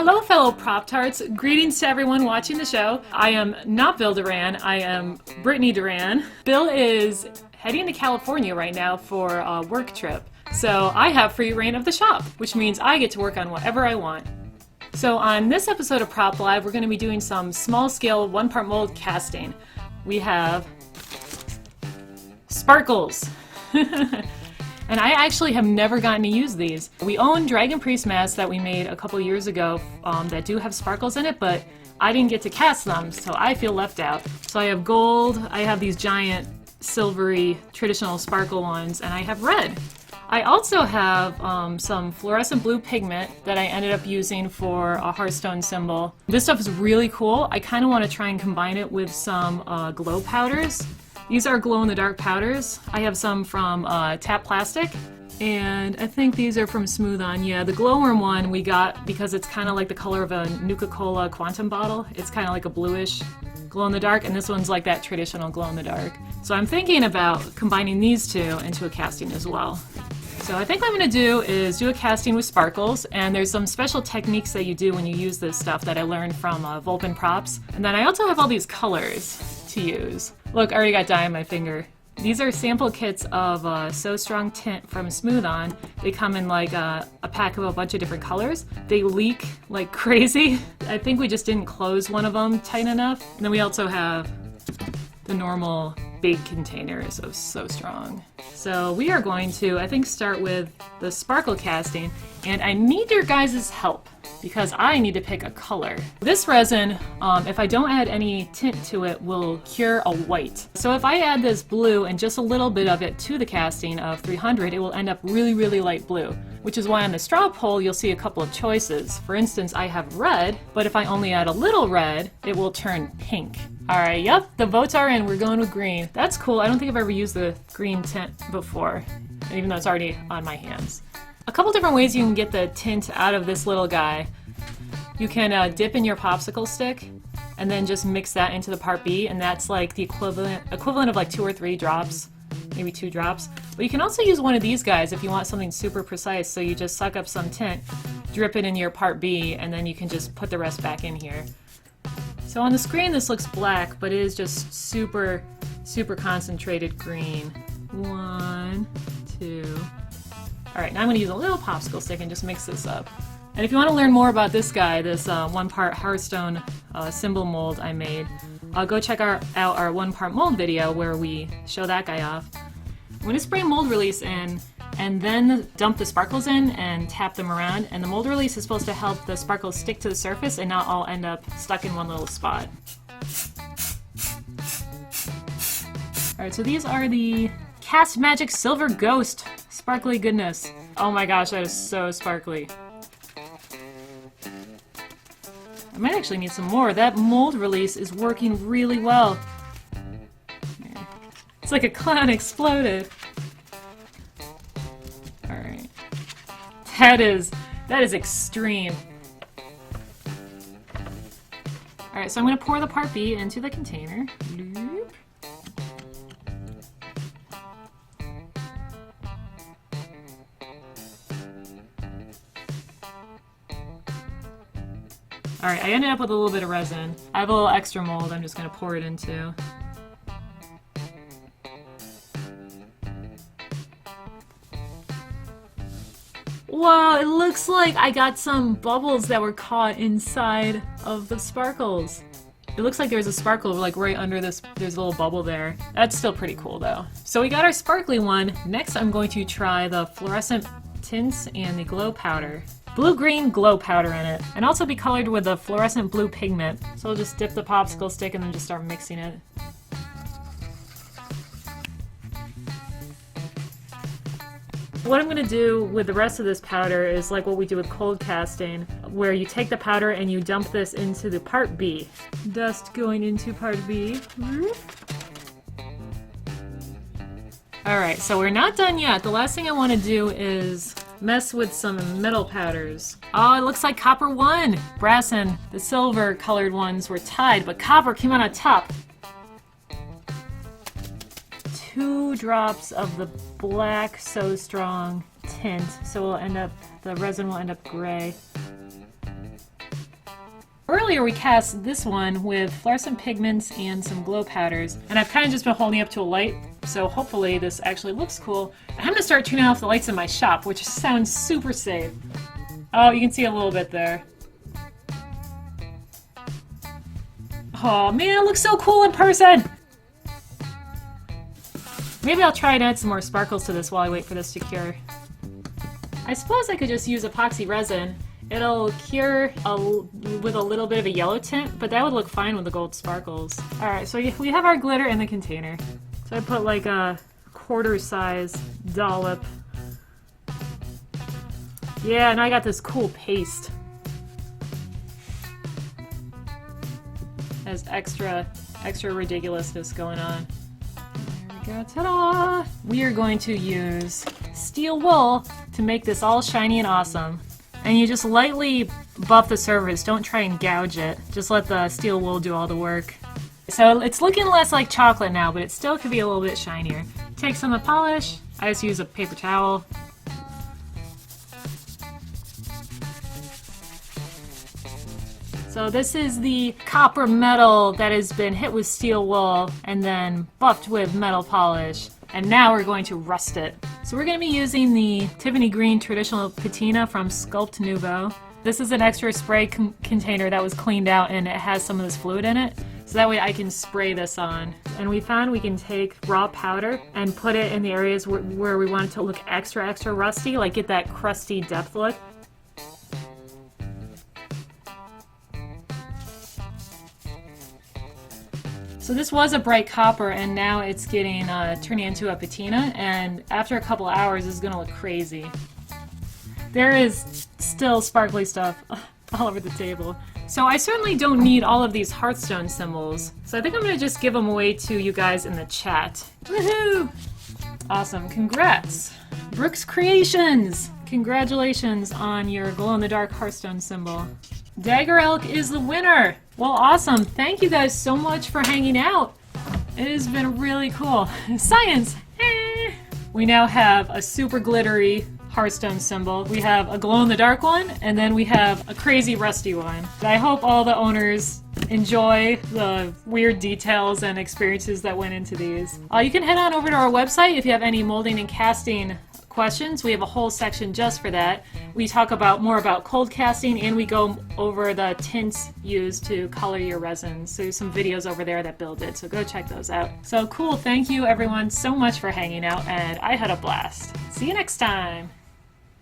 Hello fellow Prop Tarts, greetings to everyone watching the show. I am not Bill Duran, I am Brittany Duran. Bill is heading to California right now for a work trip, so I have free reign of the shop, which means I get to work on whatever I want. So on this episode of Prop Live, we're going to be doing some small-scale one-part mold casting. We have sparkles. And I actually have never gotten to use these. We own Dragon Priest masks that we made a couple years ago that do have sparkles in it, but I didn't get to cast them, so I feel left out. So I have gold, I have these giant silvery traditional sparkle ones, and I have red. I also have some fluorescent blue pigment that I ended up using for a Hearthstone symbol. This stuff is really cool. I kind of want to try and combine it with some glow powders. These are glow-in-the-dark powders. I have some from Tap Plastic, and I think these are from Smooth On. Yeah, the glowworm one we got because it's kind of like the color of a Nuka-Cola Quantum bottle. It's kind of like a bluish glow-in-the-dark, and this one's like that traditional glow-in-the-dark. So I'm thinking about combining these two into a casting as well. So I think what I'm going to do is do a casting with sparkles, and there's some special techniques that you do when you use this stuff that I learned from Vulcan Props. And then I also have all these colors to use. Look, I already got dye on my finger. These are sample kits of So Strong Tint from Smooth On. They come in like a pack of a bunch of different colors. They leak like crazy. I think we just didn't close one of them tight enough. And then we also have the normal big containers of So Strong. So we are going to, I think, start with the sparkle casting, and I need your guys' help because I need to pick a color. This resin, if I don't add any tint to it, will cure a white. So if I add this blue and just a little bit of it to the casting of 300, it will end up really, really light blue, which is why on the straw poll you'll see a couple of choices. For instance, I have red, but if I only add a little red, it will turn pink. Alright, yep, the votes are in. We're going with green. That's cool. I don't think I've ever used the green tint before, even though it's already on my hands. A couple different ways you can get the tint out of this little guy. You can dip in your popsicle stick and then just mix that into the part B, and that's like the equivalent of like 2 or 3 drops, maybe 2 drops. But you can also use one of these guys if you want something super precise, so you just suck up some tint, drip it in your part B, and then you can just put the rest back in here. So on the screen this looks black, but it is just super, super concentrated green. 1, 2. Alright, now I'm going to use a little popsicle stick and just mix this up. And if you want to learn more about this guy, this one-part Hearthstone symbol mold I made, go check out our one-part mold video where we show that guy off. I'm going to spray mold release in and then dump the sparkles in and tap them around, and the mold release is supposed to help the sparkles stick to the surface and not all end up stuck in one little spot. Alright, so these are the Cast Magic Silver Ghost sparkly goodness. Oh my gosh, that is so sparkly. I might actually need some more. That mold release is working really well. It's like a clown exploded. Alright. That is extreme. Alright, so I'm going to pour the part B into the container. Alright, I ended up with a little bit of resin. I have a little extra mold I'm just going to pour it into. Wow, it looks like I got some bubbles that were caught inside of the sparkles. It looks like there's a sparkle like right under this, there's a little bubble there. That's still pretty cool though. So we got our sparkly one. Next I'm going to try the fluorescent tints and the glow powder. Blue-green glow powder in it, and also be colored with the fluorescent blue pigment. So I'll just dip the popsicle stick and then just start mixing it. What I'm going to do with the rest of this powder is like what we do with cold casting, where you take the powder and you dump this into the part B. Dust going into part B. Alright, so we're not done yet. The last thing I want to do is mess with some metal powders. Oh, it looks like copper won! Brass and the silver colored ones were tied, but copper came out on top. 2 drops of the black So Strong tint, so the resin will end up gray. earlier we cast this one with fluorescent pigments and some glow powders, and I've kind of just been holding up to a light, so hopefully this actually looks cool. I'm gonna start turning off the lights in my shop, which sounds super safe. Oh, you can see a little bit there. Oh man, it looks so cool in person! Maybe I'll try and add some more sparkles to this while I wait for this to cure. I suppose I could just use epoxy resin. It'll cure with a little bit of a yellow tint, but that would look fine with the gold sparkles. Alright, so we have our glitter in the container. So I put like a quarter size dollop. Yeah, now I got this cool paste. Has extra ridiculousness going on. There we go, ta-da! We are going to use steel wool to make this all shiny and awesome. And you just lightly buff the surface, don't try and gouge it. Just let the steel wool do all the work. So it's looking less like chocolate now, but it still could be a little bit shinier. Take some of the polish. I just use a paper towel. So this is the copper metal that has been hit with steel wool and then buffed with metal polish. And now we're going to rust it. So we're going to be using the Tiffany Green Traditional Patina from Sculpt Nouveau. This is an extra spray container that was cleaned out and it has some of this fluid in it. So that way I can spray this on. And we found we can take raw powder and put it in the areas where we want it to look extra rusty, like get that crusty depth look. So this was a bright copper and now it's getting turning into a patina, and after a couple hours it's gonna look crazy. There is still sparkly stuff all over the table. So I certainly don't need all of these Hearthstone symbols, so I think I'm gonna just give them away to you guys in the chat. Woohoo! Awesome, congrats! Brooks Creations! Congratulations on your glow-in-the-dark Hearthstone symbol. Dagger Elk is the winner! Well, awesome. Thank you guys so much for hanging out. It has been really cool. Science! We now have a super glittery Hearthstone symbol. We have a glow-in-the-dark one, and then we have a crazy rusty one. I hope all the owners enjoy the weird details and experiences that went into these. You can head on over to our website if you have any molding and casting questions. We have a whole section just for that. We talk more about cold casting, and we go over the tints used to color your resins. So there's some videos over there that build it, so go check those out. So cool, thank you everyone so much for hanging out, and I had a blast. See you next time!